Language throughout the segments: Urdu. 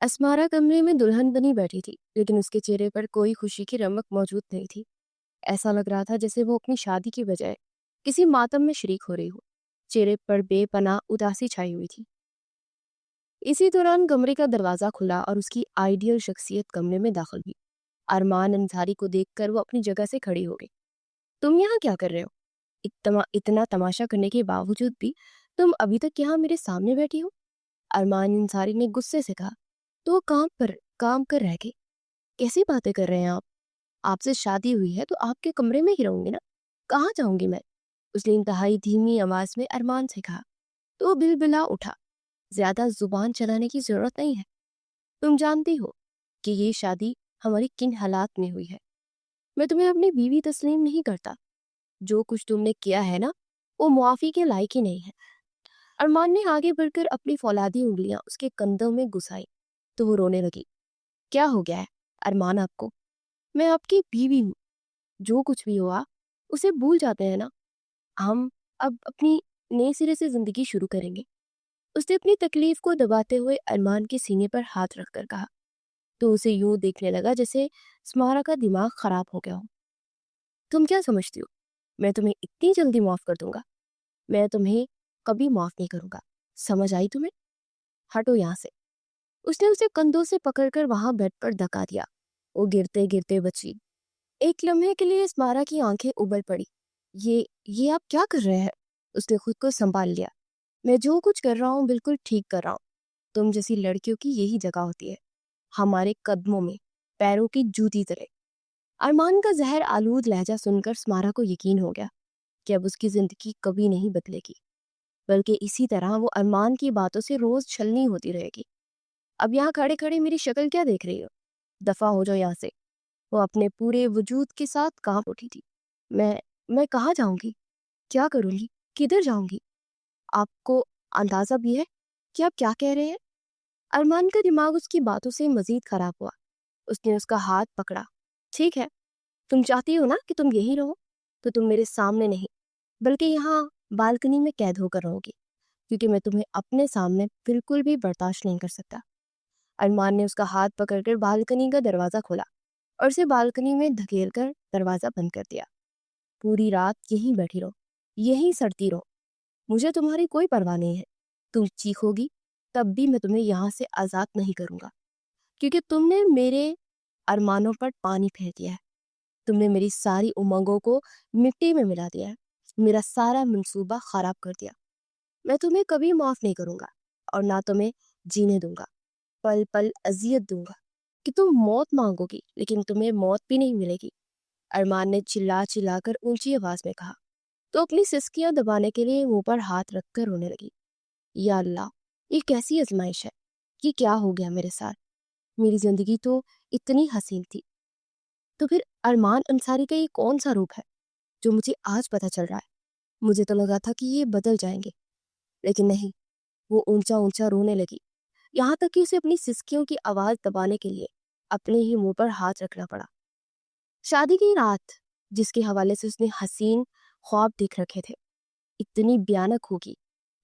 اسمارا کمرے میں دلہن بنی بیٹھی تھی، لیکن اس کے چہرے پر کوئی خوشی کی رمق موجود نہیں تھی۔ ایسا لگ رہا تھا جیسے وہ اپنی شادی کی بجائے کسی ماتم میں شریک ہو رہی ہو۔ چہرے پر بے پناہ اداسی چھائی ہوئی تھی۔ اسی دوران کمرے کا دروازہ کھلا اور اس کی آئیڈیل شخصیت کمرے میں داخل ہوئی۔ ارمان انصاری کو دیکھ کر وہ اپنی جگہ سے کھڑی ہو گئی۔ تم یہاں کیا کر رہے ہو؟ اتنا تماشا کرنے کے باوجود بھی تم ابھی تک یہاں میرے سامنے بیٹھی ہو؟ ارمان انصاری نے غصے سے کہا۔ تو کام کر رہ گئے؟ کیسی باتیں کر رہے ہیں آپ سے شادی ہوئی ہے تو آپ کے کمرے میں ہی رہوں گی نا، کہاں جاؤں گی میں؟ اس نے انتہائی دھیمی آواز میں ارمان سے کہا۔ تو وہ بلبلا اٹھا۔ زیادہ زبان چلانے کی ضرورت نہیں ہے، تم جانتی ہو کہ یہ شادی ہماری کن حالات میں ہوئی ہے۔ میں تمہیں اپنی بیوی تسلیم نہیں کرتا۔ جو کچھ تم نے کیا ہے نا، وہ معافی کے لائق ہی نہیں ہے۔ ارمان نے آگے بڑھ کر اپنی فولادی انگلیاں اس کے کندھوں میں گھسائی تو وہ رونے لگی۔ کیا ہو گیا ہے ارمان آپ کو؟ میں آپ کی بیوی ہوں، جو کچھ بھی ہوا اسے بھول جاتے ہیں نا، ہم اب اپنی نئے سرے سے زندگی شروع کریں گے۔ اس نے اپنی تکلیف کو دباتے ہوئے ارمان کے سینے پر ہاتھ رکھ کر کہا، تو اسے یوں دیکھنے لگا جیسے اسمارا کا دماغ خراب ہو گیا ہو۔ تم کیا سمجھتی ہو میں تمہیں اتنی جلدی معاف کر دوں گا؟ میں تمہیں کبھی معاف نہیں کروں گا، سمجھ آئی تمہیں؟ ہٹو یہاں سے۔ اس نے اسے کندھوں سے پکڑ کر وہاں بیڈ پر دھکا دیا۔ وہ گرتے گرتے بچی۔ ایک لمحے کے لیے اسمارا کی آنکھیں ابل پڑی۔ یہ آپ کیا کر رہے ہیں؟ اس نے خود کو سنبھال لیا۔ میں جو کچھ کر رہا ہوں بالکل ٹھیک کر رہا ہوں۔ تم جیسی لڑکیوں کی یہی جگہ ہوتی ہے، ہمارے قدموں میں پیروں کی جوتی طرح۔ ارمان کا زہر آلود لہجہ سن کر اسمارا کو یقین ہو گیا کہ اب اس کی زندگی کبھی نہیں بدلے گی، بلکہ اسی طرح وہ ارمان کی باتوں سے روز چھلنی ہوتی رہے گی۔ اب یہاں کھڑے کھڑے میری شکل کیا دیکھ رہی ہو؟ دفع ہو جاؤ یہاں سے۔ وہ اپنے پورے وجود کے ساتھ کانپ اٹھی تھی۔ میں کہاں جاؤں گی؟ کیا کروں گی؟ کدھر جاؤں گی؟ آپ کو اندازہ بھی ہے کہ آپ کیا کہہ رہے ہیں؟ ارمان کا دماغ اس کی باتوں سے مزید خراب ہوا۔ اس نے اس کا ہاتھ پکڑا۔ ٹھیک ہے، تم چاہتی ہو نا کہ تم یہی رہو، تو تم میرے سامنے نہیں بلکہ یہاں بالکنی میں قید ہو کر رہو گی، کیونکہ میں تمہیں اپنے سامنے بالکل بھی برداشت نہیں کر سکتا۔ ارمان نے اس کا ہاتھ پکڑ کر بالکنی کا دروازہ کھولا اور اسے بالکنی میں دھکیل کر دروازہ بند کر دیا۔ پوری رات یہیں بیٹھی رہو، یہیں سڑتی رہو، مجھے تمہاری کوئی پرواہ نہیں ہے۔ تم چیخو گی تب بھی میں تمہیں یہاں سے آزاد نہیں کروں گا، کیونکہ تم نے میرے ارمانوں پر پانی پھیر دیا ہے۔ تم نے میری ساری امنگوں کو مٹی میں ملا دیا ہے، میرا سارا منصوبہ خراب کر دیا۔ میں تمہیں کبھی معاف نہیں کروں گا اور نہ تمہیں جینے دوں گا، پل پل اذیت دوں گا کہ تم موت مانگو گی لیکن تمہیں موت بھی نہیں ملے گی۔ ارمان نے چلا چلا کر اونچی آواز میں کہا تو اپنی سسکیاں دبانے کے لیے منہ پر ہاتھ رکھ کر رونے لگی۔ یا اللہ، یہ کیسی آزمائش ہے؟ یہ کیا ہو گیا میرے ساتھ؟ میری زندگی تو اتنی حسین تھی۔ تو پھر ارمان انصاری کا یہ کون سا روپ ہے جو مجھے آج پتہ چل رہا ہے؟ مجھے تو لگا تھا کہ یہ بدل جائیں گے، لیکن نہیں۔ وہ اونچا اونچا رونے لگی، یہاں تک کہ اسے اپنی سسکیوں کی آواز دبانے کے لیے اپنے ہی منہ پر ہاتھ رکھنا پڑا۔ شادی کی رات جس کے حوالے سے اس نے حسین خواب دیکھ رکھے تھے، اتنی بھیانک ہوگی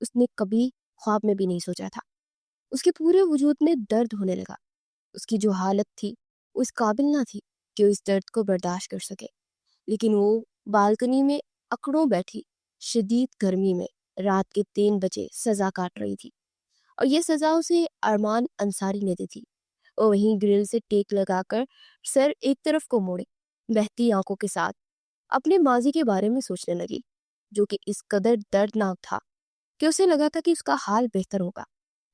اس نے کبھی خواب میں بھی نہیں سوچا تھا۔ اس کے پورے وجود میں درد ہونے لگا۔ اس کی جو حالت تھی وہ اس قابل نہ تھی کہ وہ اس درد کو برداشت کر سکے، لیکن وہ بالکنی میں اکڑوں بیٹھی شدید گرمی میں رات کے 3 بجے سزا کاٹ رہی تھی، اور یہ سزا اسے ارمان انصاری نے دی تھی۔ وہ وہیں گرل سے ٹیک لگا کر سر ایک طرف کو موڑے بہتی آنکھوں کے ساتھ اپنے ماضی کے بارے میں سوچنے لگی، جو کہ اس قدر دردناک تھا کہ اسے لگا تھا کہ اس کا حال بہتر ہوگا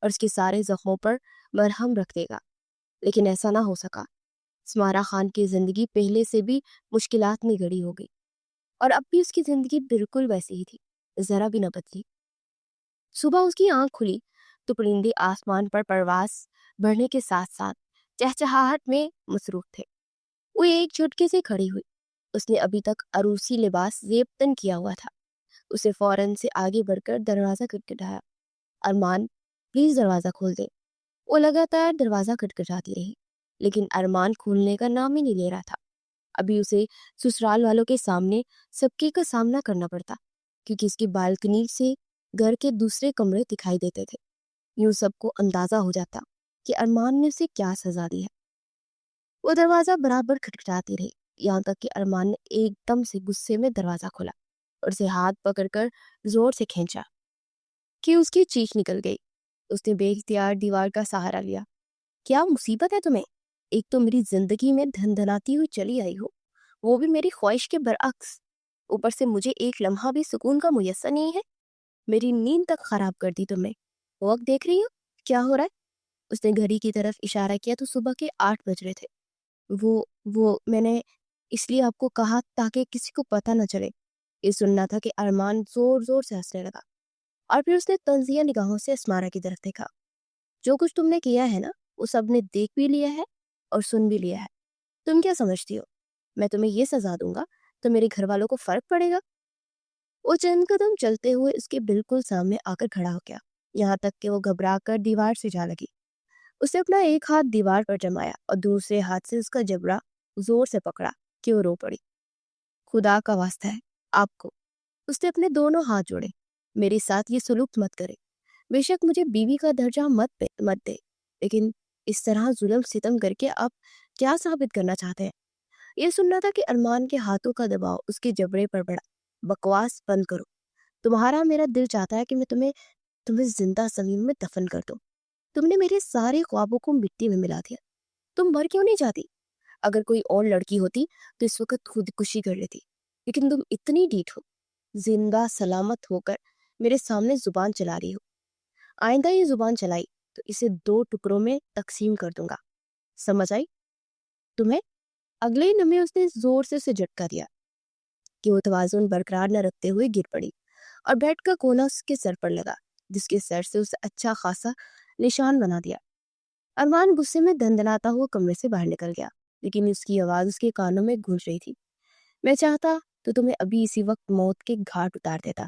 اور اس کے سارے زخموں پر مرہم رکھ دے گا، لیکن ایسا نہ ہو سکا۔ اسمارا خان کی زندگی پہلے سے بھی مشکلات میں گڑی ہو گئی، اور اب بھی اس کی زندگی بالکل ویسی ہی تھی، ذرا بھی نہ بدلی۔ صبح اس کی آنکھ کھلی تو پرندے آسمان پر پرواز بڑھنے کے ساتھ ساتھ چہچہاہٹ میں مصروف تھے۔ وہ ایک جھٹکے سے کھڑی ہوئی۔ اس نے ابھی تک عروسی لباس زیب تن کیا ہوا تھا۔ اسے فوراً سے آگے بڑھ کر دروازہ کھٹکھٹایا۔ ارمان، پلیز دروازہ کھول دے۔ وہ لگاتار دروازہ کھٹکھٹاتی رہی، لیکن ارمان کھولنے کا نام ہی نہیں لے رہا تھا۔ ابھی اسے سسرال والوں کے سامنے سبکی کا سامنا کرنا پڑتا، کیونکہ اس کی بالکنی سے گھر کے دوسرے کمرے دکھائی دیتے تھے۔ یوں سب کو اندازہ ہو جاتا کہ ارمان نے اسے کیا سزا دی ہے۔ وہ دروازہ برابر کھٹکھٹاتی رہی، یہاں تک کہ ارمان نے ایک دم سے غصے میں دروازہ کھولا اور اسے ہاتھ پکڑ کر زور سے کھینچا کہ اس کی چیخ نکل گئی۔ اس نے بے اختیار دیوار کا سہارا لیا۔ کیا مصیبت ہے تمہیں؟ ایک تو میری زندگی میں دھن دھناتی ہوئی چلی آئی ہو، وہ بھی میری خواہش کے برعکس، اوپر سے مجھے ایک لمحہ بھی سکون کا میسر نہیں ہے۔ میری نیند تک خراب کر دی تم نے۔ وقت دیکھ رہی ہو کیا ہو رہا ہے؟ اس نے گھڑی کی طرف اشارہ کیا تو صبح کے 8 بج رہے تھے۔ وہ میں نے اس لیے آپ کو کہا تاکہ کسی کو پتہ نہ چلے۔ یہ سننا تھا کہ ارمان زور زور سے ہنسنے لگا اور پھر اس نے طنزیہ نگاہوں سے اسمارا کی طرف دیکھا۔ جو کچھ تم نے کیا ہے نا، وہ سب نے دیکھ بھی لیا ہے اور سن بھی لیا ہے۔ تم کیا سمجھتی ہو میں تمہیں یہ سزا دوں گا تو میرے گھر والوں کو فرق پڑے گا؟ وہ چند قدم چلتے ہوئے اس کے بالکل سامنے آ کر کھڑا ہو گیا، یہاں تک کہ وہ گھبرا کر دیوار سے جا لگی۔ اس نے اپنا ایک ہاتھ دیوار پر جمایا اور دوسرے ہاتھ سے اس کا جبڑا زور سے پکڑا کہ وہ رو پڑی۔ خدا کا واسطہ ہے آپ کو، اس نے اپنے دونوں ہاتھ جوڑے، میرے ساتھ یہ سلوک مت کرے۔ بے شک مجھے بیوی کا درجہ مت دے، لیکن اس طرح ظلم ستم کر کے آپ کیا ثابت کرنا چاہتے ہیں؟ یہ سننا تھا کہ ارمان کے ہاتھوں کا دباؤ اس کے جبڑے پر بڑھا۔ بکواس بند کرو، تمہارا میرا دل چاہتا ہے کہ میں تمہیں زندہ زمین میں دفن کر دوں۔ تم نے میرے سارے خوابوں کو مٹی میں ملا دیا۔ تم مر کیوں نہیں جاتی؟ اگر کوئی اور لڑکی ہوتی تو اس وقت خودکشی کر لیتی، لیکن تم اتنی ڈھیٹ ہو، زندہ سلامت ہو کر میرے سامنے زبان چلا رہی ہو۔ آئندہ یہ زبان چلائی تو اسے 2 ٹکڑوں میں تقسیم کر دوں گا، سمجھ آئی تمہیں؟ اگلے ہی لمحے اس نے زور سے اسے جھٹکا دیا کہ وہ توازن برقرار نہ رکھتے ہوئے گر پڑی اور بیڈ کا کونا اس کے سر پر لگا، جس کے سر سے اسے اچھا خاصا نشان بنا دیا۔ ارمان غصے میں دندناتا ہوا کمرے سے باہر نکل گیا، لیکن اس کی آواز اس کے کانوں میں گونج رہی تھی۔ میں چاہتا تو تمہیں ابھی اسی وقت موت کے گھاٹ اتار دیتا۔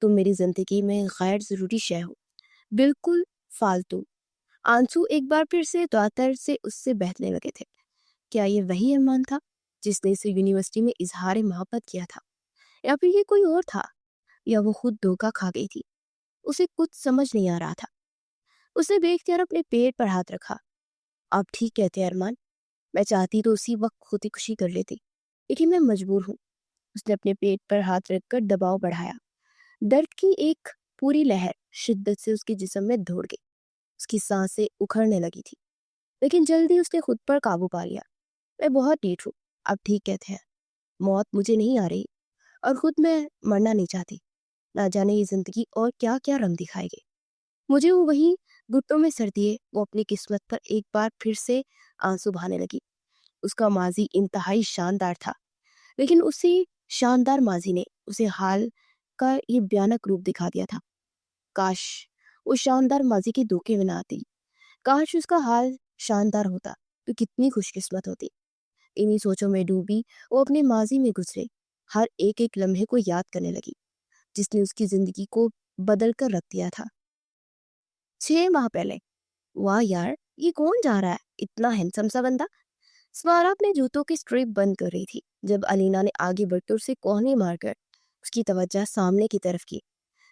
تم میری زندگی میں غیر ضروری شے ہو، بالکل فالتو۔ آنسو ایک بار پھر سے دواتر سے اس سے بہنے لگے تھے۔ کیا یہ وہی ارمان تھا جس نے اسے یونیورسٹی میں اظہار محبت کیا تھا، یا پھر یہ کوئی اور تھا، یا وہ خود دھوکا کھا گئی تھی؟ اسے کچھ سمجھ نہیں آ رہا تھا۔ اس نے بے اختیار اپنے پیٹ پر ہاتھ رکھا۔ آپ ٹھیک کہتے ہیں ارمان، میں چاہتی تو اسی وقت خودکشی کر لیتی، لیکن میں مجبور ہوں۔ اس نے اپنے پیٹ پر ہاتھ رکھ کر دباؤ بڑھایا۔ درد کی ایک پوری لہر شدت سے اس کے جسم میں دوڑ گئی۔ اس کی سانسیں اکھڑنے لگی تھی، لیکن جلدی اس نے خود پر قابو پا لیا۔ میں بہت ڈھیٹ ہوں، آپ ٹھیک کہتے ہیں، موت مجھے نہیں آ رہی اور خود میں مرنا نہیں چاہتی۔ نہ جانے یہ زندگی اور کیا کیا رنگ دکھائے گی مجھے۔ وہ وہی گھٹوں میں سر دیے وہ اپنی قسمت پر ایک بار پھر سے آنسو بہانے لگی۔ اس کا ماضی انتہائی شاندار تھا، لیکن اسی شاندار ماضی نے اسے حال کا یہ بھیانک روپ دکھا دیا تھا۔ کاش وہ شاندار ماضی کے دھوکے میں نہ آتی، کاش اس کا حال شاندار ہوتا تو کتنی خوش قسمت ہوتی۔ انہی سوچوں میں ڈوبی وہ اپنے ماضی میں گزرے ہر ایک لمحے کو یاد کرنے لگی، جس نے اس کی زندگی کو بدل کر رکھ دیا تھا۔ 6 ماہ پہلے۔ واہ یار، یہ کون جا رہا ہے، اتنا ہینسم سا بندہ؟ سمارا اپنے جوتوں کی سٹریپ بند کر رہی تھی جب علینا نے آگے بڑھ کر اسے کوہنی مار کر اس کی توجہ سامنے کی طرف کی۔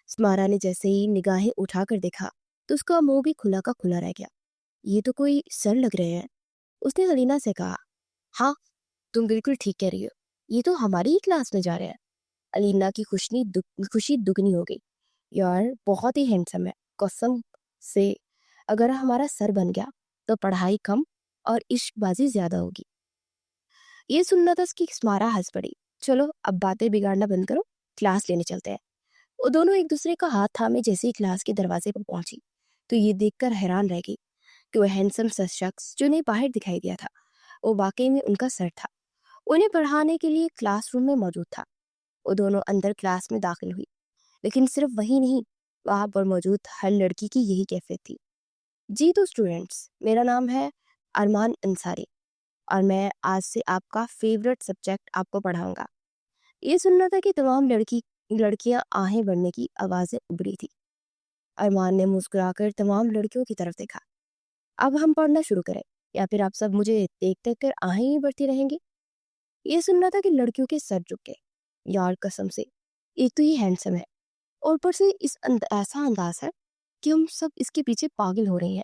سمارا نے جیسے ہی نگاہیں اٹھا کر دیکھا تو اس کا منہ بھی کھلا کا کھلا رہ گیا۔ یہ تو کوئی سر لگ رہے ہیں، اس نے علینا سے کہا۔ ہاں تم بالکل ٹھیک کہہ رہی ہو، یہ تو ہماری ہی کلاس میں جا رہے ہیں۔ علینا کی خوشی دگنی ہو گئی۔ یار بہت ہی ہینڈسم ہے، قسم سے اگر ہمارا سر بن گیا تو پڑھائی کم اور عشق بازی زیادہ ہوگی۔ یہ سننا تھا اس کی سمارا ہنس پڑی۔ چلو اب باتیں بگاڑنا بند کرو، کلاس لینے چلتے ہیں۔ وہ دونوں ایک دوسرے کا ہاتھ تھامے جیسے ہی کلاس کے دروازے پر پہنچی تو یہ دیکھ کر حیران رہ گئی کہ وہ ہینڈسم سا شخص جو انہیں باہر دکھائی دیا تھا وہ واقعی میں ان کا سر تھا، انہیں پڑھانے کے لیے کلاس روم میں موجود تھا۔ وہ دونوں اندر کلاس میں داخل ہوئی، لیکن صرف وہی نہیں، وہاں پر موجود ہر لڑکی کی یہی کیفیت تھی۔ جی تو اسٹوڈنٹس، میرا نام ہے ارمان انصاری اور میں آج سے آپ کا فیورٹ سبجیکٹ آپ کو پڑھاؤں گا۔ یہ سننا تھا کہ تمام لڑکیاں آہیں بڑھنے کی آوازیں ابھری تھی۔ ارمان نے مسکرا کر تمام لڑکیوں کی طرف دیکھا۔ اب ہم پڑھنا شروع کریں یا پھر آپ سب مجھے دیکھ دیکھ کر آہیں ہی بڑھتی رہیں گی؟ یہ سننا تھا کہ لڑکیوں کے سر جھک گئے۔ یار قسم سے ایک تو یہ ہینڈسم ہے اور اوپر سے ایسا انداز ہے کہ ہم سب اس کے پیچھے پاگل ہو رہی ہیں۔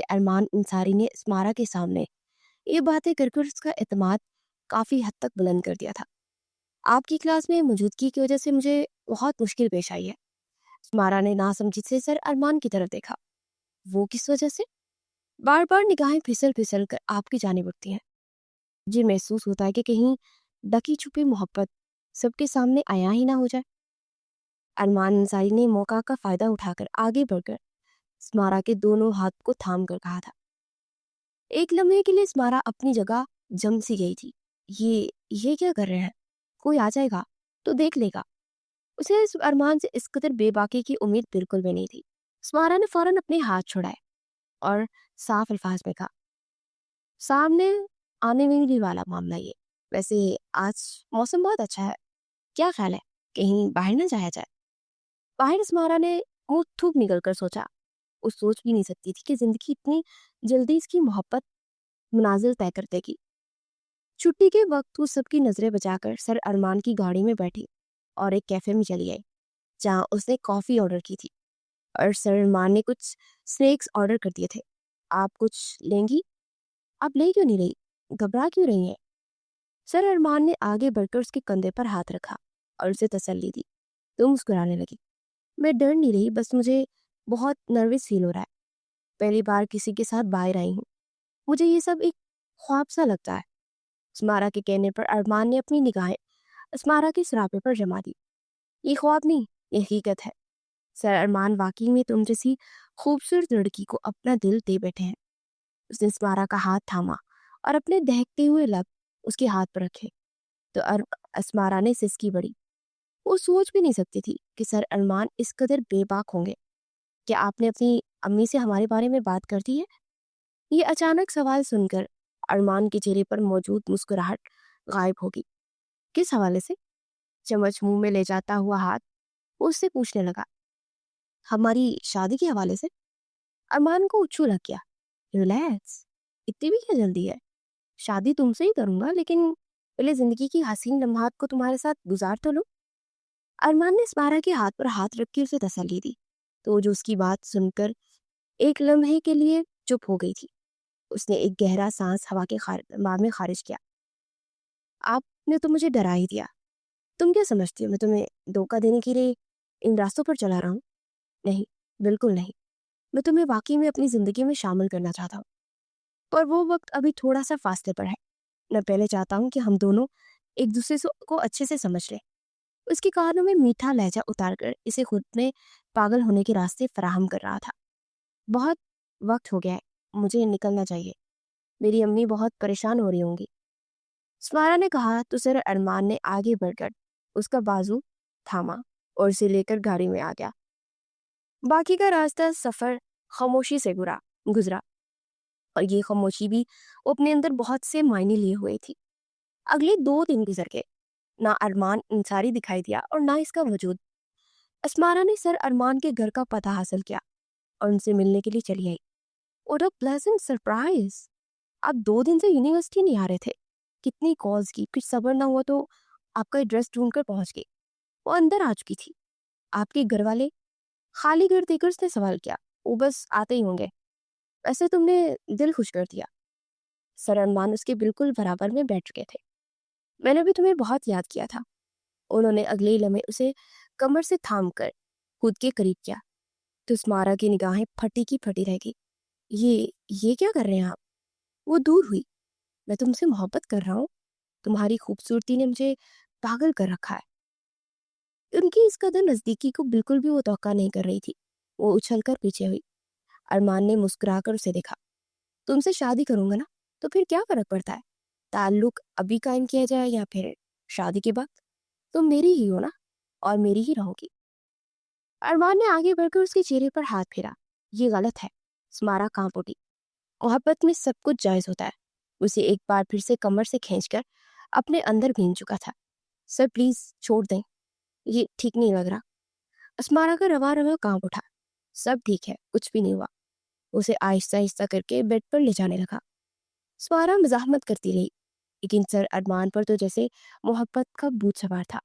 کہ ارمان انصاری نے اسمارا کے سامنے یہ باتیں کر کر اس کا اعتماد کافی حد تک بلند کر دیا تھا۔ آپ کی کلاس میں موجودگی کی وجہ سے مجھے بہت مشکل پیش آئی ہے۔ اسمارا نے ناسمجھی سے سر ارمان کی طرف دیکھا۔ وہ کس وجہ سے؟ بار بار نگاہیں پھسل پھسل کر آپ کی جانب اٹھتی ہیں۔ مجھے محسوس ہوتا ہے کہ کہیں ڈکی چھپی محبت سب کے سامنے آیا ہی نہ ہو جائے۔ ارمان انصاری نے موقع کا فائدہ اٹھا کر آگے بڑھ کر اسمارا کے دونوں ہاتھ کو تھام کر کہا تھا۔ ایک لمحے کے لیے اسمارا اپنی جگہ جم سی گئی تھی۔ یہ کیا کر رہے ہیں؟ کوئی آ جائے گا تو دیکھ لے گا۔ اسے اس ارمان سے اس قدر بے باکی کی امید بالکل بھی نہیں تھی۔ اسمارا نے فوراً اپنے ہاتھ چھڑائے اور صاف الفاظ میں کہا، سامنے آنے والی والا معاملہ یہ۔ ویسے آج موسم بہت اچھا ہے، کیا خیال ہے کہیں باہر نہ جایا جائے؟ باہر؟ اسمارا نے منہ تھوک نکل کر سوچا۔ وہ سوچ بھی نہیں سکتی تھی کہ زندگی اتنی جلدی اس کی محبت منازل طے کر دے گی۔ چھٹی کے وقت وہ سب کی نظریں بچا کر سر ارمان کی گاڑی میں بیٹھی اور ایک کیفے میں چلی آئی جہاں اس نے کافی آرڈر کی تھی اور سر ارمان نے کچھ سنیکس آرڈر کر دیے تھے۔ آپ کچھ لیں گی؟ آپ لے کیوں نہیں رہی؟ گھبرا کیوں رہی ہیں؟ سر ارمان نے آگے بڑھ کر اس کے کندھے پر ہاتھ رکھا اور اسے تسلی دی۔ تو مسکرانے لگی۔ میں ڈر نہیں رہی، بس مجھے بہت نروس فیل ہو رہا ہے۔ پہلی بار کسی کے ساتھ باہر آئی ہوں، مجھے یہ سب ایک خواب سا لگتا ہے۔ اسمارا کے کہنے پر ارمان نے اپنی نگاہیں اسمارا کے سراپے پر جما دی۔ یہ خواب نہیں، یہ حقیقت ہے۔ سر ارمان واقعی میں تم جیسی خوبصورت لڑکی کو اپنا دل دے بیٹھے ہیں۔ اس نے اسمارا کا ہاتھ تھاما اور اپنے دہکتے ہوئے لب اس کے ہاتھ پر رکھے تو اسمارا نے سسکی بڑھی۔ وہ سوچ بھی نہیں سکتی تھی کہ سر ارمان اس قدر بے باک ہوں گے۔ کیا آپ نے اپنی امی سے ہمارے بارے میں بات کر دی ہے؟ یہ اچانک سوال سن کر ارمان کے چہرے پر موجود مسکراہٹ غائب ہوگی۔ کس حوالے سے؟ چمچ منہ میں لے جاتا ہوا ہاتھ وہ اس سے پوچھنے لگا۔ ہماری شادی کے حوالے سے؟ ارمان کو اچھو لگ گیا۔ ریلیکس، اتنی بھی کیا جلدی ہے؟ شادی تم سے ہی کروں گا، لیکن پہلے زندگی کی حسین لمحات کو تمہارے ساتھ گزار تو لوں۔ ارمان نے اسمارا کے ہاتھ پر ہاتھ رکھ کے اسے تسلی دی تو جو اس کی بات سن کر ایک لمحے کے لیے چپ ہو گئی تھی، اس نے ایک گہرا سانس ہوا کے میں خارج کیا۔ آپ نے تو مجھے ڈرا ہی دیا۔ تم کیا سمجھتی ہو میں تمہیں دھوکہ دینے کے لیے ان راستوں پر چلا رہا ہوں؟ نہیں، بالکل نہیں۔ میں تمہیں واقعی میں اپنی زندگی میں شامل کرنا چاہتا ہوں، پر وہ وقت ابھی تھوڑا سا فاصلے پر ہے۔ میں پہلے چاہتا ہوں کہ ہم دونوں ایک دوسرے کو اچھے سے سمجھ لیں۔ اس کے کانوں میں میٹھا لہجہ اتار کر اسے خود میں پاگل ہونے کے راستے فراہم کر رہا تھا۔ بہت وقت ہو گیا ہے، مجھے نکلنا چاہیے، میری امی بہت پریشان ہو رہی ہوں گی۔ اسمارا نے کہا تو سر ارمان نے آگے بڑھ کر اس کا بازو تھاما اور اسے لے کر گاڑی میں آ گیا۔ باقی کا راستہ سفر خاموشی سے گزرا اور یہ خاموشی بھی وہ اپنے اندر بہت سے معنی لیے ہوئے تھی۔ اگلے 2 دن گزر گئے، نہ ارمان انصاری دکھائی دیا اور نہ اس کا وجود۔ اسمارا نے سر ارمان کے گھر کا پتہ حاصل کیا اور ان سے ملنے کے لیے چلی آئی۔ اور پلیزنٹ سرپرائز! آپ 2 دن سے یونیورسٹی نہیں آ رہے تھے، کتنی کالز کی، کچھ صبر نہ ہوا تو آپ کا ایڈریس ڈھونڈ کر پہنچ گئی۔ وہ اندر آ چکی تھی۔ آپ کے گھر والے؟ خالی گھر دے کر اس نے سوال کیا۔ وہ بس آتے ہی ہوں گے، ویسے تم نے دل خوش کر دیا۔ سر ارمان اس کے بالکل برابر میں بیٹھ چکے تھے۔ میں نے بھی تمہیں بہت یاد کیا تھا۔ انہوں نے اگلے لمحے اسے کمر سے تھام کر خود کے قریب کیا تو اسمارا کی نگاہیں پھٹی کی پھٹی رہ گئی۔ یہ کیا کر رہے ہیں آپ؟ وہ دور ہوئی۔ میں تم سے محبت کر رہا ہوں، تمہاری خوبصورتی نے مجھے پاگل کر رکھا ہے۔ ان کی اس قدر نزدیکی کو بالکل بھی وہ توقع نہیں کر رہی تھی۔ وہ اچھل کر پیچھے ہوئی۔ ارمان نے مسکرا کر اسے دیکھا۔ تم سے شادی کروں گا نا، تو پھر کیا فرق پڑتا ہے؟ تعلق ابھی قائم کیا جائے یا پھر شادی کے بعد؟ تم میری ہی ہو نا، اور میری ہی رہو گی۔ ارمان نے آگے بڑھ کر اس کے چہرے پر ہاتھ پھیرا۔ یہ غلط ہے۔ اسمارا کانپ اٹھی۔ محبت میں سب کچھ جائز ہوتا ہے۔ اسے ایک بار پھر سے کمر سے کھینچ کر اپنے اندر بھین چکا تھا۔ سر پلیز چھوڑ دیں، یہ ٹھیک نہیں لگ رہا۔ اسمارا کا رواں کانپ اٹھا۔ سب ٹھیک ہے، کچھ بھی نہیں ہوا۔ اسے آہستہ آہستہ کر کے بیڈ پر لے جانے لگا۔ اسمارا مزاحمت کرتی رہی، لیکن سر ارمان پر تو جیسے محبت کا بھوت سوار تھا۔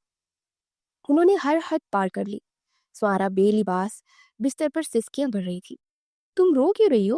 انہوں نے ہر حد پار کر لی۔ اسمارا بے لباس بستر پر سسکیاں بھر رہی تھی۔ تم رو کیوں رہی ہو؟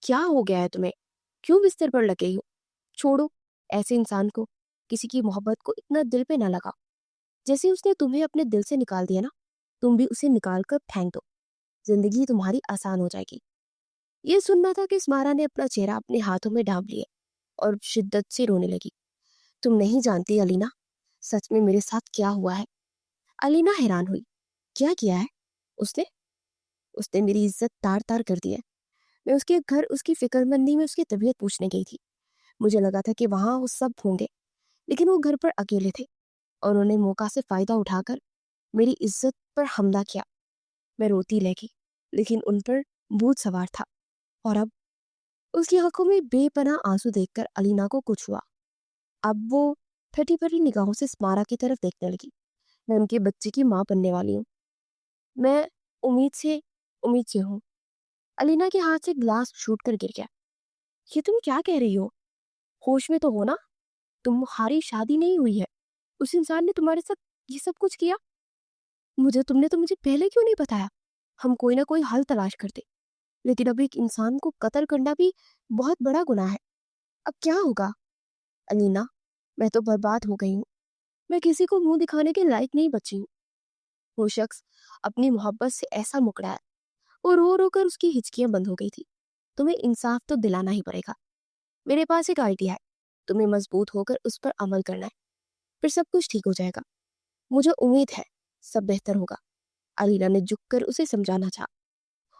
کیا ہو گیا ہے تمہیں؟ کیوں بستر پر لگے ہو؟ چھوڑو، ایسے انسان کو، کسی کی محبت کو اتنا دل پہ نہ لگا۔ جیسے اس نے تمہیں اپنے دل سے نکال دیا نا، تم بھی اسے نکال کر پھینک دو، زندگی تمہاری آسان ہو جائے گی۔ یہ سننا تھا کہ اسمارا نے اپنا چہرہ اپنے ہاتھوں میں ڈھانپ لیا اور شدت سے رونے لگی۔ تم نہیں جانتی الینا، سچ میں میرے ساتھ کیا ہوا ہے۔ الینا حیران ہوئی۔ کیا ہے؟ اس نے میری عزت تار تار کر دی ہے۔ میں اس کے گھر اس کی فکر مندی میں اس کی طبیعت پوچھنے گئی تھی۔ مجھے لگا تھا کہ وہاں وہ سب ہوں گے، لیکن وہ گھر پر اکیلے تھے اور انہوں نے موقع سے فائدہ اٹھا کر میری عزت پر حملہ کیا۔ میں روتی لگی، لیکن ان پر بھوت سوار تھا۔ اور اب اس کی آنکھوں میں بے پناہ آنسو دیکھ کر الینا کو کچھ ہوا۔ اب وہ پھٹی پھٹی نگاہوں سے اسمارا کی طرف دیکھنے لگی۔ میں ان کے بچے کی ماں بننے والی ہوں۔ میں امید سے ہوں۔ الینا کے ہاتھ سے گلاس چھوٹ کر گر گیا۔ یہ تم کیا کہہ رہی ہو؟ ہوش میں تو ہو نا؟ تمہاری شادی نہیں ہوئی ہے، اس انسان نے تمہارے ساتھ یہ سب کچھ کیا۔ تم نے تو مجھے پہلے کیوں نہیں بتایا؟ ہم کوئی نہ کوئی حل تلاش کرتے، لیکن اب ایک انسان کو قتل کرنا بھی بہت بڑا گناہ ہے۔ اب کیا ہوگا؟ الینا، میں تو برباد ہو گئی ہوں۔ میں کسی کو منہ دکھانے کے لائق نہیں بچی ہوں۔ وہ شخص اپنی محبت سے ایسا مکڑا ہے، اور رو رو کر اس کی ہچکیاں بند ہو گئی تھی۔ تمہیں انصاف تو دلانا ہی پڑے گا۔ میرے پاس ایک آئیڈیا ہے، تمہیں مضبوط ہو کر اس پر عمل کرنا ہے، پھر سب کچھ ٹھیک ہو جائے گا۔ مجھے امید ہے سب بہتر ہوگا۔ الینا نے جھک کر اسے سمجھانا چاہا۔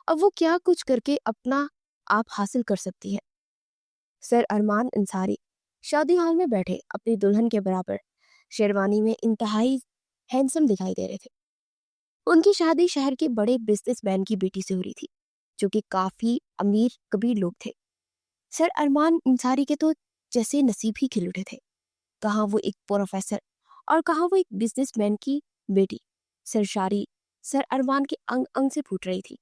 اب وہ کیا کچھ کر کے اپنا آپ حاصل کر سکتی ہے۔ سر ارمان انصاری شادی ہال میں بیٹھے اپنی دلہن کے برابر شیروانی میں انتہائی ہینسم دکھائی دے رہے تھے۔ ان کی شادی شہر کے بڑے بزنس مین کی بیٹی سے ہو رہی تھی، جو کہ کافی امیر کبیر لوگ تھے۔ سر ارمان انصاری کے تو جیسے نصیب ہی کھل اٹھے تھے۔ کہاں وہ ایک پروفیسر اور کہاں وہ ایک بزنس مین کی بیٹی۔ سرشاری سر ارمان کے انگ انگ سے پھوٹ رہی تھی۔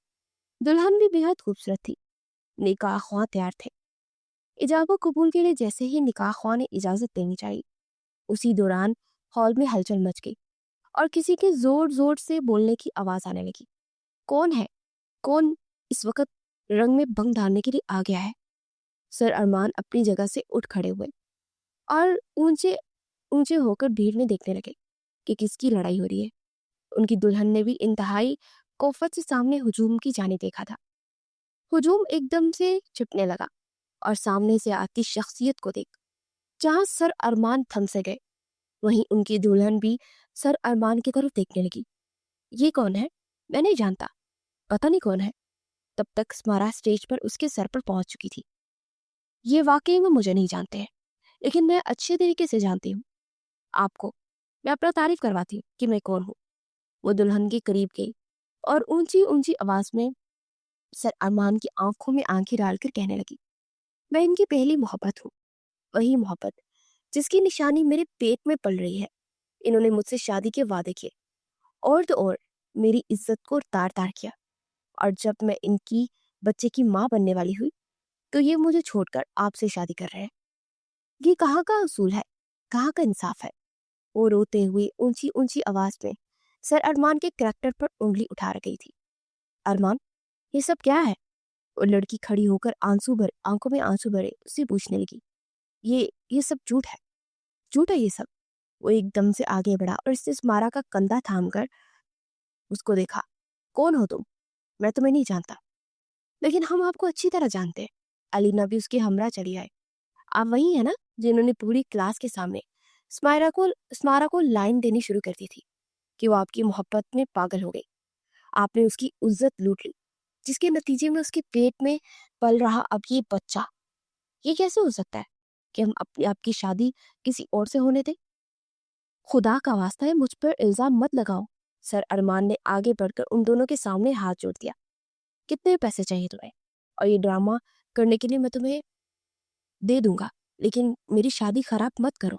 دلہن بھی بےحد خوبصورت تھی۔ نکاح خواہ تیار تھے۔ ایجاب و قبول کے لیے جیسے ہی نکاح خواہ نے اجازت دینی چاہیے، اسی دوران ہال میں ہلچل مچ گئی اور کسی کے زور زور سے بولنے کی آواز آنے لگی۔ کون اس وقت رنگ میں بنگ ڈالنے کے لیے آ گیا ہے؟ سر ارمان اپنی جگہ سے اٹھ کھڑے ہوئے اور اونچے ہو کر بھیڑ میں دیکھنے لگے کہ کس کی لڑائی ہو رہی ہے۔ ان کی دلہن نے بھی انتہائی کوفت سے سامنے ہجوم کی جانب دیکھا تھا۔ ہجوم ایک دم سے چھپنے لگا اور سامنے سے آتی شخصیت کو دیکھ جہاں سر ارمان تھم سے گئے، وہیں ان کی دلہن بھی سر ارمان کی طرف دیکھنے لگی۔ یہ کون ہے؟ میں نہیں جانتا، پتہ نہیں کون ہے۔ تب تک اسمارا اسٹیج پر اس کے سر پر پہنچ چکی تھی۔ یہ واقعی میں مجھے نہیں جانتے ہیں، لیکن میں اچھے طریقے سے جانتی ہوں آپ کو۔ میں اپنا تعریف کرواتی ہوں کہ میں کون ہوں۔ وہ دلہن کے قریب گئی اور اونچی اونچی آواز میں سر ارمان کی آنکھوں میں آنکھیں ڈال کر کہنے لگی، میں ان کی پہلی محبت ہوں، وہی محبت جس کی نشانی میرے پیٹ میں پل رہی ہے۔ انہوں نے مجھ سے شادی کے وعدے کیے اور تو اور میری عزت کو تار تار کیا، اور جب میں ان کی بچے کی ماں بننے والی ہوئی تو یہ مجھے چھوڑ کر آپ سے شادی کر رہے ہیں۔ یہ کہاں کا اصول ہے، کہاں کا انصاف ہے؟ وہ روتے ہوئے اونچی اونچی آواز میں سر ارمان کے کریکٹر پر انگلی اٹھا رہی تھی۔ ارمان، یہ سب کیا ہے؟ وہ لڑکی کھڑی ہو کر آنکھوں میں آنسو بھرے اسے پوچھنے لگی۔ یہ سب جھوٹ ہے یہ سب۔ وہ ایک دم سے آگے بڑھا اور اس سے اسمارا کا کندھا تھام کر اس کو دیکھا۔ کون ہو تم؟ میں تمہیں نہیں جانتا، لیکن ہم آپ کو اچھی طرح جانتے ہیں۔ الینا بھی اس کے ہمراہ چلی آئے۔ آپ وہی ہیں نا جنہوں نے پوری کلاس کے سامنے اسمارا کو لائن دینی شروع کر دی تھی کہ وہ آپ کی محبت میں پاگل ہو گئی۔ آپ نے اس کی عزت لوٹ لی، جس کے نتیجے میں اس کے پیٹ میں پل رہا اب یہ بچہ۔ یہ کیسے ہو سکتا ہے کہ ہم آپ کی شادی کسی اور سے ہونے دیں؟ خدا کا واسطہ ہے مجھ پر الزام مت لگاؤ۔ سر ارمان نے آگے بڑھ کر ان دونوں کے سامنے ہاتھ جوڑ دیا۔ کتنے پیسے چاہیے تمہیں؟ اور یہ ڈرامہ کرنے کے لیے میں تمہیں دے دوں گا، لیکن میری شادی خراب مت کرو۔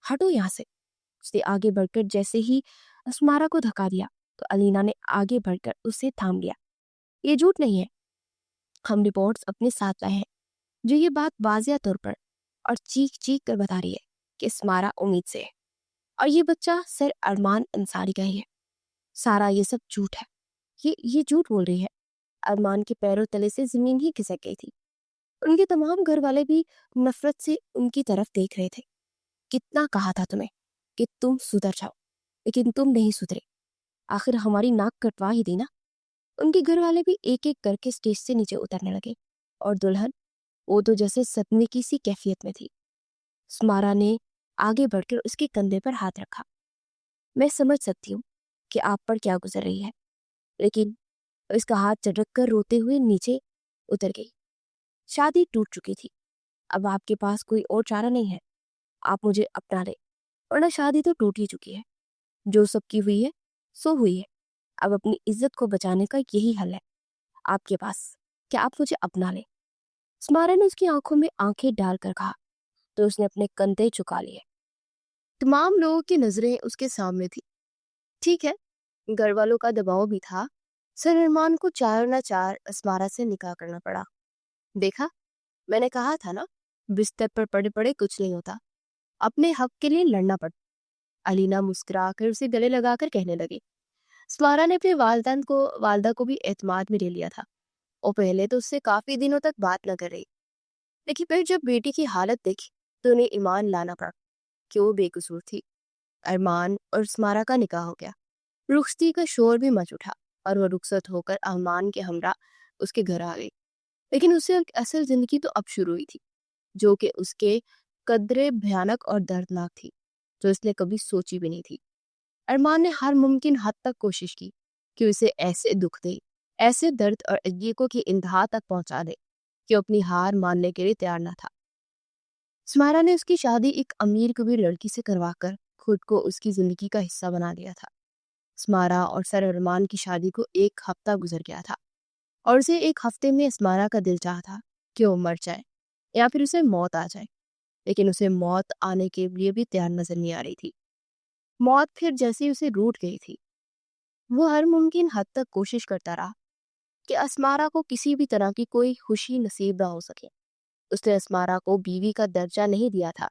ہٹو یہاں سے۔ اس نے آگے بڑھ کر جیسے ہی اسمارا کو دھکا دیا تو الینا نے آگے بڑھ کر اسے تھام لیا۔ یہ جھوٹ نہیں ہے، ہم رپورٹس اپنے ساتھ لائے ہیں جو یہ بات واضح طور پر اور چیخ چیخ کر بتا رہی ہے کہ اسمارا امید سے ہے اور یہ بچہ سر ارمان انصاری کا ہی ہے۔ سارا یہ سب جھوٹ ہے، یہ جھوٹ بول رہی ہے۔ ارمان کے پیروں تلے سے زمین ہی کھسک گئی تھی۔ ان کے تمام گھر والے بھی نفرت سے ان کی طرف دیکھ رہے تھے۔ کتنا کہا تھا تمہیں کہ تم سدھر جاؤ، لیکن تم نہیں سدھرے، آخر ہماری ناک کٹوا ہی دی نا۔ ان کے گھر والے بھی ایک ایک کر کے اسٹیج سے نیچے اترنے لگے، اور دلہن وہ تو جیسے صدمے کی سی کیفیت میں تھی۔ سمارا نے آگے بڑھ کر اس کے کندھے پر ہاتھ رکھا۔ میں سمجھ سکتی ہوں کہ آپ پر کیا گزر رہی ہے، لیکن اس کا ہاتھ چٹک کر روتے ہوئے نیچے اتر گئی۔ شادی ٹوٹ چکی تھی، اب آپ کے پاس کوئی اور چارہ نہیں ہے، آپ مجھے اپنا لیں، ورنہ شادی تو ٹوٹ ہی چکی ہے، جو سب کی ہوئی ہے سو ہوئی ہے، اب اپنی عزت کو بچانے کا یہی حل ہے آپ کے پاس کہ آپ مجھے اپنا لیں۔ سمارا نے اس کی آنکھوں میں آنکھیں ڈال کر کہا تو اس نے اپنے کندھے چکا لیے۔ تمام لوگوں کی نظریں اس کے سامنے تھی۔ ٹھیک ہے، گھر والوں کا دباؤ بھی تھا، سر ارمان کو چار نہ چار اسمارا سے نکاح کرنا پڑا۔ دیکھا، میں نے کہا تھا نا، بستر پر پڑے پڑے کچھ نہیں ہوتا، اپنے حق کے لیے لڑنا پڑتا۔ علینا مسکرا کر اسے گلے لگا کر کہنے لگی۔ سمارا نے اپنے والدہ کو بھی اعتماد میں لے لیا تھا، اور پہلے تو اس سے کافی دنوں تک بات نہ کر رہی، لیکن پھر جب بیٹی کی حالت دیکھی تو انہیں ایمان لانا پڑا کہ وہ بے قصور تھی۔ ارمان اور سمارا کا نکاح ہو گیا، رخصتی کا شور بھی مچ اٹھا، اور وہ رخصت ہو کر ارمان کے ہمراہ اس کے گھر آ گئی۔ لیکن اس سے اصل زندگی تو اب شروع ہوئی تھی، جو کہ اس کے قدرے بھیانک اور دردناک تھی، جو اس نے کبھی سوچی بھی نہیں تھی۔ ارمان نے ہر ممکن حد تک کوشش کی کہ اسے ایسے دکھ دے، ایسے درد اور عجیقوں کی انتہا تک پہنچا دے کہ اپنی ہار ماننے کے لیے تیار نہ تھا۔ سمارا نے اس کی شادی ایک امیر کبیر لڑکی سے کروا کر خود کو اس کی زندگی کا حصہ بنا لیا تھا۔ سمارا اور سر ارمان کی شادی کو ایک ہفتہ گزر گیا تھا، اور اسے ایک ہفتے میں سمارا کا دل چاہا تھا کہ وہ مر جائے یا پھر اسے موت آ جائے، لیکن اسے موت آنے کے لیے بھی تیار نظر نہیں آ رہی تھی۔ موت پھر جیسے اسے روٹ گئی تھی۔ وہ ہر ممکن حد تک کوشش کرتا رہا کہ اسمارا کو کسی بھی طرح کی کوئی خوشی نصیب نہ ہو سکے۔ اس نے اسمارا کو بیوی کا درجہ نہیں دیا تھا،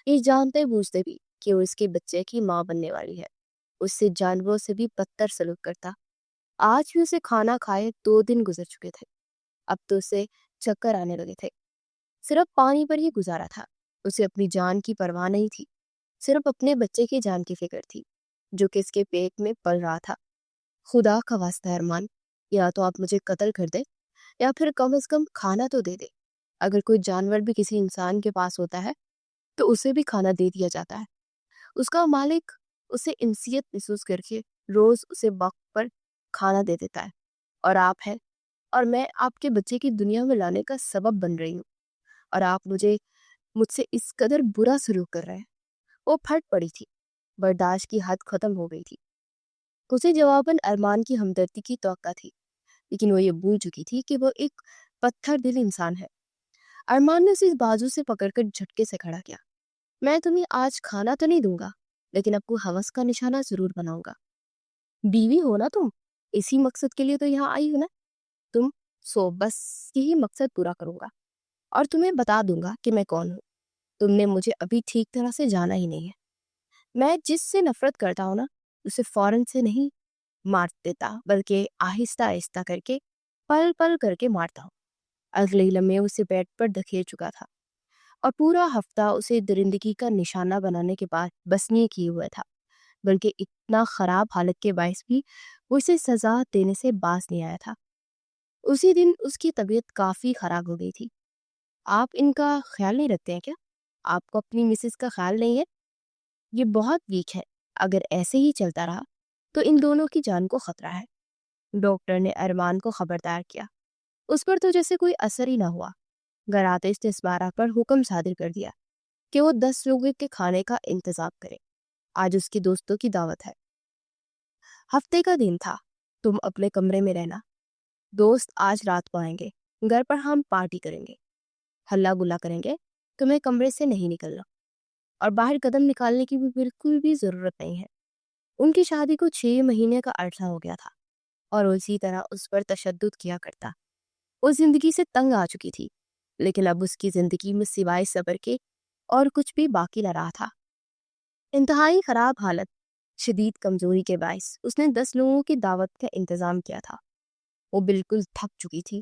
یہ جانتے بوجھتے بھی کہ وہ اس کے بچے کی ماں بننے والی ہے۔ اس سے جانوروں سے بھی بدتر سلوک کرتا۔ آج بھی اسے کھانا کھائے 2 دن گزر چکے تھے، اب تو اسے چکر آنے لگے تھے۔ صرف پانی پر ہی گزارا تھا، اسے اپنی جان کی پرواہ نہیں تھی، صرف اپنے بچے کی جان کی فکر تھی جو کہ اس کے پیٹ میں پل رہا تھا۔ خدا کا واسطہ ارمان، یا تو آپ مجھے قتل کر دے یا پھر کم از کم کھانا تو دے دے۔ اگر کوئی جانور بھی کسی انسان کے پاس ہوتا ہے تو اسے بھی کھانا دے دیا جاتا ہے، اس کا مالک اسے انسیت محسوس کر کے روز اسے وقت پر کھانا دے دیتا ہے، اور آپ ہے اور میں آپ کے بچے کی دنیا میں لانے کا سبب بن رہی ہوں، اور آپ مجھ سے اس قدر برا سلوک کر رہے ہیں۔ وہ پھٹ پڑی تھی، برداشت کی حد ختم ہو گئی تھی۔ اسے جواباً ارمان کی ہمدردی کی توقع تھی، لیکن وہ یہ بھول چکی تھی کہ وہ ایک پتھر دل انسان ہے۔ ارمان نے اسے بازو سے پکڑ کر جھٹکے سے کھڑا کیا۔ میں تمہیں آج کھانا تو نہیں دوں گا، لیکن اب کو ہوس کا نشانہ ضرور بناؤں گا۔ بیوی ہو نا تم، اسی مقصد کے لیے تو یہاں آئی ہو نا، تم سو بس یہی مقصد پورا کروں گا، اور تمہیں بتا دوں گا کہ میں کون ہوں۔ تم نے مجھے ابھی ٹھیک طرح سے جانا ہی نہیں ہے۔ میں جس سے نفرت کرتا ہوں نا، اسے فوراً سے نہیں مار دیتا، بلکہ آہستہ آہستہ کر کے، پل پل کر کے مارتا ہوں۔ اگلے ہی لمحے اسے بیڈ پر دھکیل چکا تھا، اور پورا ہفتہ اسے درندگی کا نشانہ بنانے کے بعد بس نہیں کیے ہوئے تھا، بلکہ اتنا خراب حالت کے باعث بھی وہ اسے سزا دینے سے باز نہیں آیا تھا۔ اسی دن اس کی طبیعت کافی خراب ہو گئی تھی۔ آپ ان کا خیال نہیں رکھتے ہیں کیا؟ آپ کو اپنی مسز کا خیال نہیں ہے؟ یہ بہت ویک ہے، اگر ایسے ہی چلتا رہا تو ان دونوں کی جان کو خطرہ ہے۔ ڈاکٹر نے ارمان کو خبردار کیا۔ اس پر تو جیسے کوئی اثر ہی نہ ہوا۔ گھر آتے اس نے اسمارا پر حکم صادر کر دیا کہ وہ 10 لوگوں کے کھانے کا انتظام کرے، آج اس کی دوستوں کی دعوت ہے۔ ہفتے کا دن تھا، تم اپنے کمرے میں رہنا، دوست آج رات کو آئیں گے، گھر پر ہم پارٹی کریں گے، ہلا گلا کریں گے، تمہیں کمرے سے نہیں نکلنا، اور باہر قدم نکالنے کی بھی بالکل بھی ضرورت نہیں ہے۔ ان کی شادی کو 6 مہینے کا عرصہ ہو گیا تھا، اور وہ اسی طرح اس پر تشدد کیا کرتا۔ وہ زندگی سے تنگ آ چکی تھی، لیکن اب اس کی زندگی میں سوائے صبر کے اور کچھ بھی باقی نہ رہا تھا۔ انتہائی خراب حالت، شدید کمزوری کے باعث اس نے 10 لوگوں کی دعوت کا انتظام کیا تھا۔ وہ بالکل تھک چکی تھی،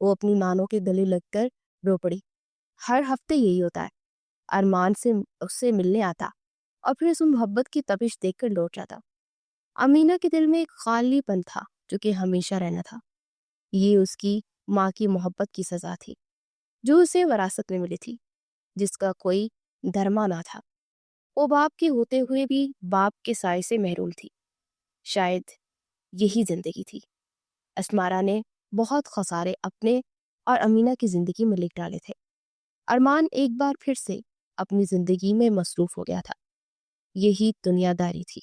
وہ اپنی مانوں کے گلے لگ کر رو پڑی۔ ہر ہفتے یہی ہوتا ہے، ارمان سے اس سے ملنے آتا اور پھر اس محبت کی تپش دیکھ کر لوٹ جاتا۔ امینہ کے دل میں ایک خالی پن تھا جو کہ ہمیشہ رہنا تھا۔ یہ اس کی ماں کی محبت کی سزا تھی جو اسے وراثت میں ملی تھی، جس کا کوئی درما نہ تھا۔ وہ باپ کے ہوتے ہوئے بھی باپ کے سائے سے محروم تھی۔ شاید یہی زندگی تھی۔ اسمارا نے بہت خسارے اپنے اور امینہ کی زندگی میں لکھ ڈالے تھے۔ ارمان ایک بار پھر سے اپنی زندگی میں مصروف ہو گیا تھا۔ یہی دنیا داری تھی۔